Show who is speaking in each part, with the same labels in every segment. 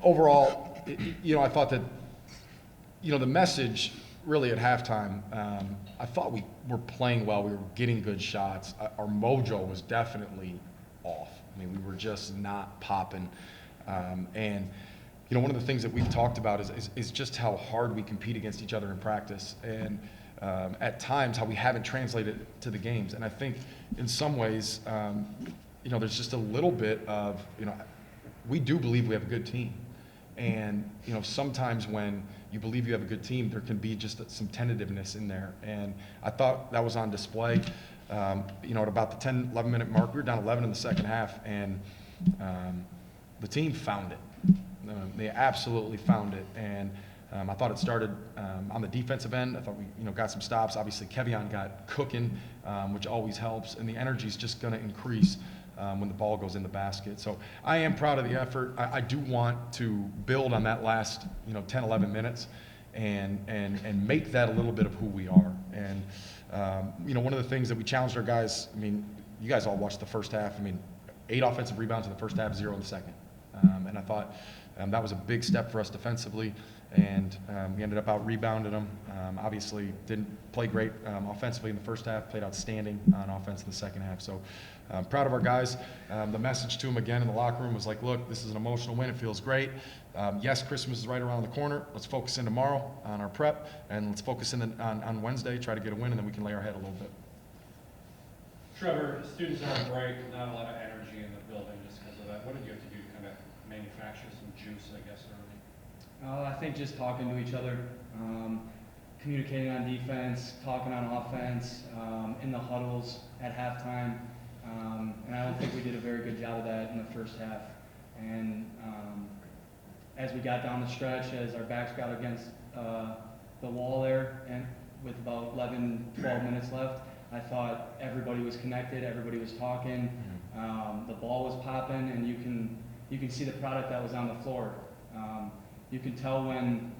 Speaker 1: overall, I thought that, the message really at halftime, I thought we were playing well. We were getting good shots. Our mojo was definitely off. I mean, we were just not popping. And one of the things that we've talked about is just how hard we compete against each other in practice, and at times how we haven't translated it to the games. And I think in some ways, there's just a little bit of, we do believe we have a good team. And, sometimes when you believe you have a good team, there can be just some tentativeness in there. And I thought that was on display. At about the 10, 11-minute mark, we were down 11 in the second half, and the team found it. They absolutely found it. And I thought it started on the defensive end. I thought we, got some stops. Obviously, Kevion got cooking, which always helps. And the energy is just going to increase when the ball goes in the basket. So I am proud of the effort. I do want to build on that last, 10, 11 minutes and make that a little bit of who we are. And, one of the things that we challenged our guys, you guys all watched the first half. 8 offensive rebounds in the first half, 0 in the second. And I thought that was a big step for us defensively. And we ended up out-rebounding them. Obviously, didn't play great offensively in the first half, played outstanding on offense in the second half. So proud of our guys. The message to them again in the locker room was like, look, this is an emotional win. It feels great. Yes, Christmas is right around the corner. Let's focus in tomorrow on our prep, and let's focus in on Wednesday, try to get a win, and then we can lay our head a little bit.
Speaker 2: Trevor, students are on break, not a lot of energy in the building just because of that. What did you have to do to kind of manufacture some juice, I guess, early?
Speaker 3: I think just talking to each other, communicating on defense, talking on offense, in the huddles at halftime. And I don't think we did a very good job of that in the first half. And as we got down the stretch, as our backs got against the wall there, and with about 11, 12 minutes left, I thought everybody was connected, everybody was talking, the ball was popping, and you can see the product that was on the floor. You can tell when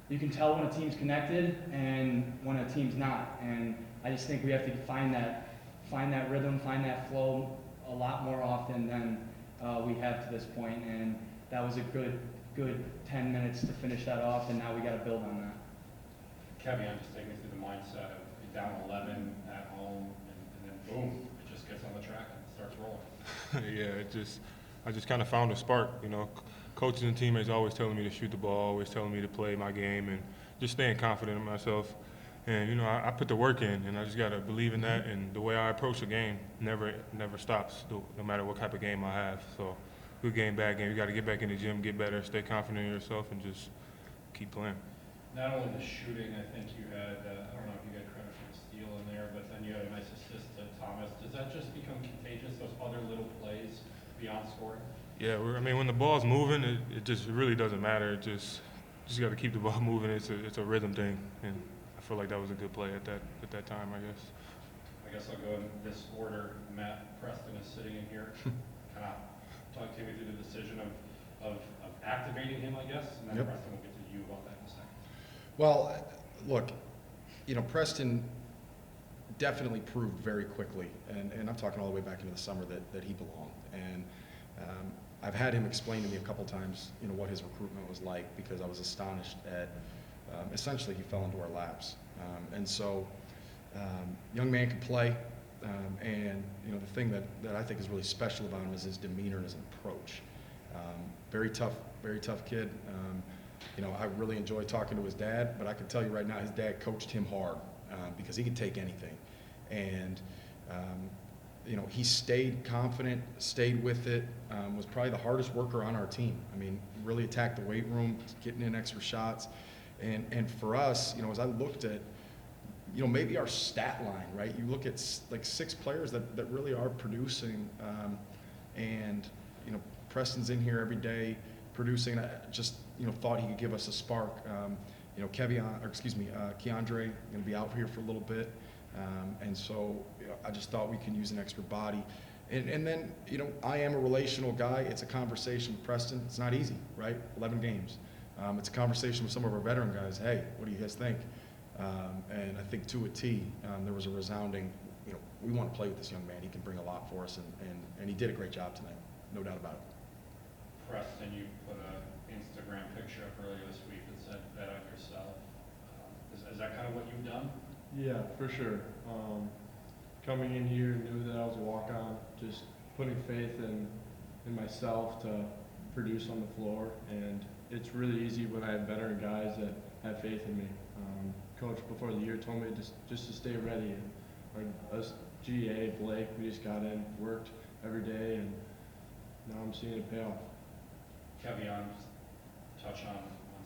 Speaker 3: a team's connected and when a team's not. And I just think we have to find that rhythm, find that flow a lot more often than we have to this point. And that was a good 10 minutes to finish that off, and now we got to build on that.
Speaker 2: Kevion, just take me through the mindset of down 11 at home, and then boom, it just gets on the track and starts rolling.
Speaker 4: Yeah, I just kind of found a spark. Coaches and teammates always telling me to shoot the ball, always telling me to play my game, and just staying confident in myself. And I put the work in, and I just gotta believe in that. And the way I approach a game never stops, no matter what type of game I have. So, good game, bad game, you got to get back in the gym, get better, stay confident in yourself, and just keep playing.
Speaker 2: Not only the shooting, I think you had, I don't know if you got credit for the steal in there, but then you had a nice assist to Thomas. Does that just become contagious, those other little plays beyond scoring?
Speaker 4: Yeah, when the ball's moving, it just really doesn't matter. It just got to keep the ball moving. It's a rhythm thing, and I feel like that was a good play at that time, I guess.
Speaker 2: I guess I'll go in this order. Matt Preston is sitting in here. Kind of talk to me through the decision of activating him, I guess, and then
Speaker 1: Yep.
Speaker 2: Preston will get to you about that in a second.
Speaker 1: Well, look, Preston definitely proved very quickly, and I'm talking all the way back into the summer, that he belonged. And I've had him explain to me a couple times, what his recruitment was like, because I was astonished at, essentially, he fell into our laps. And so, young man can play, and the thing that I think is really special about him is his demeanor and his approach. Very tough kid. I really enjoy talking to his dad, but I can tell you right now, his dad coached him hard because he could take anything. And he stayed confident, stayed with it, was probably the hardest worker on our team. Really attacked the weight room, getting in extra shots. And for us, as I looked at, maybe our stat line, right? You look at like 6 players that really are producing, and, Preston's in here every day producing, and I just, thought he could give us a spark. Keandre going to be out here for a little bit. And so I just thought we can use an extra body. And then, I am a relational guy. It's a conversation with Preston. It's not easy, right? 11 games. It's a conversation with some of our veteran guys. Hey, what do you guys think? And I think to a T, there was a resounding, we want to play with this young man. He can bring a lot for us, and he did a great job tonight, no doubt about it.
Speaker 2: Preston, you put a Instagram picture up earlier this week that said bet on yourself. Is that kind of what you've done?
Speaker 5: Yeah, for sure. Coming in here, knew that I was a walk-on, just putting faith in myself to produce on the floor, and it's really easy when I have veteran guys that have faith in me. Coach before the year told me just to stay ready. And us GA, Blake, we just got in, worked every day, and now I'm seeing it pay off.
Speaker 2: Kevion, touch on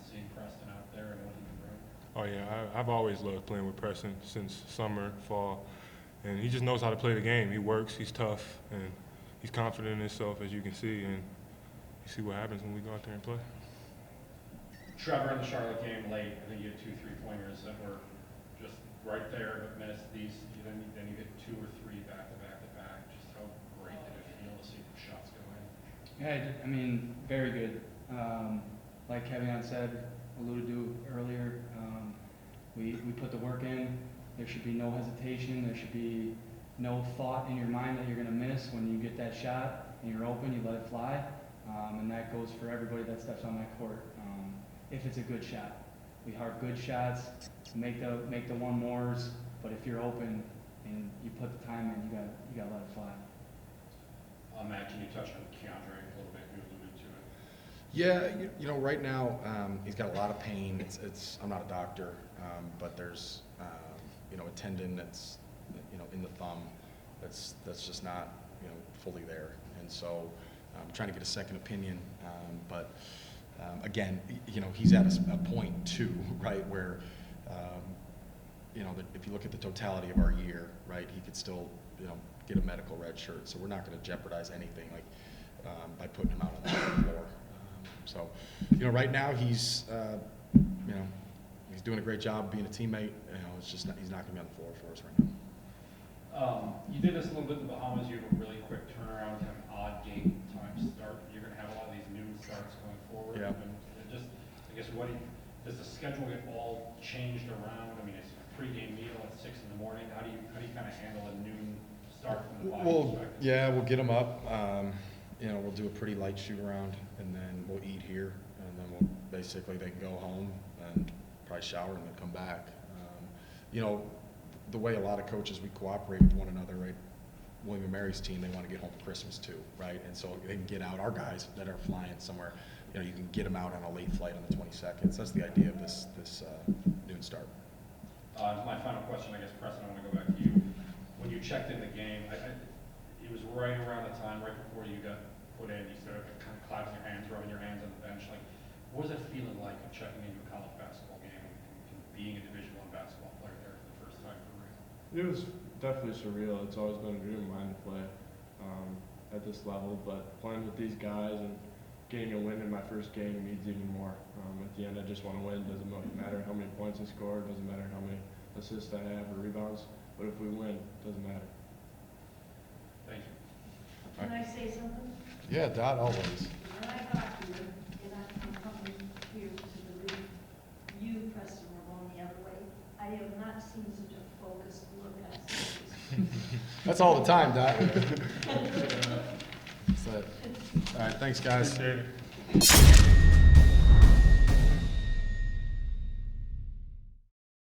Speaker 2: seeing Preston out there and what he can bring.
Speaker 4: Oh yeah, I've always loved playing with Preston since summer, fall, and he just knows how to play the game. He works, he's tough, and he's confident in himself, as you can see, and you see what happens when we go out there and play.
Speaker 2: Trevor in the Charlotte game late, I think you had 2 3-pointers that were just right there but missed. Then you hit 2 or 3 back to back to back. Just how great did it feel to see the shots go in?
Speaker 3: Yeah, I mean, very good. Like Kevion said, alluded to earlier, we put the work in. There should be no hesitation. There should be no thought in your mind that you're going to miss. When you get that shot and you're open, you let it fly. And that goes for everybody that steps on that court. If it's a good shot, we heart good shots, make the one mores. But if you're open and you put the time in, you got to let it fly.
Speaker 2: Matt, can you touch on Keandre a little bit? You alluded to it.
Speaker 1: Yeah, you know, right now he's got a lot of pain. I'm not a doctor, but there's you know, a tendon that's, you know, in the thumb that's just not, you know, fully there, and so I'm trying to get a second opinion. But again, you know, he's at a point too, right, where you know, that if you look at the totality of our year, right, he could still, you know, get a medical red shirt. So we're not going to jeopardize anything like by putting him out on the floor. So, you know, right now he's, you know, he's doing a great job being a teammate. You know, it's just he's not going to be on the floor for us right now.
Speaker 2: You did this a little bit in the Bahamas. You have a really quick turnaround, kind of odd game time start. You're going to have a lot of these noon starts going forward.
Speaker 1: Yeah.
Speaker 2: And just, I guess, does the schedule get all changed around? I mean, it's a pregame meal at 6 in the morning. How do you kind of handle a noon start from the body perspective?
Speaker 1: Yeah, we'll get him up. You know, we'll do a pretty light shoot around, and then we'll eat here, and then we'll basically they can go home and probably shower and then come back. You know, the way a lot of coaches we cooperate with one another, right? William & Mary's team, they want to get home for Christmas too, right? And so they can get out. Our guys that are flying somewhere, you know, you can get them out on a late flight on the 22nd. So that's the idea of this noon start.
Speaker 2: My final question, I guess, Preston, I want to go back to you. When you checked in the game, it was right around the time, right before you got put in, you started kind of clapping your hands, rubbing your hands on the bench. Like, what was it feeling like of checking into a college basketball game and being a Division I basketball player there for the first time for real?
Speaker 5: It was definitely surreal. It's always been a dream of mine to play at this level, but playing with these guys and getting a win in my first game means even more. At the end, I just want to win. Doesn't matter how many points I score. Doesn't matter how many assists I have or rebounds. But if we win, it doesn't matter.
Speaker 2: Thank you.
Speaker 6: Can I say something?
Speaker 1: Yeah, Dot, always.
Speaker 6: When I got here, and I'm coming here to believe you, Preston, were going the other way, I have not seen such a focused look at this.
Speaker 1: That's all the time, Dot. So, all right, thanks, guys.
Speaker 4: Appreciate it.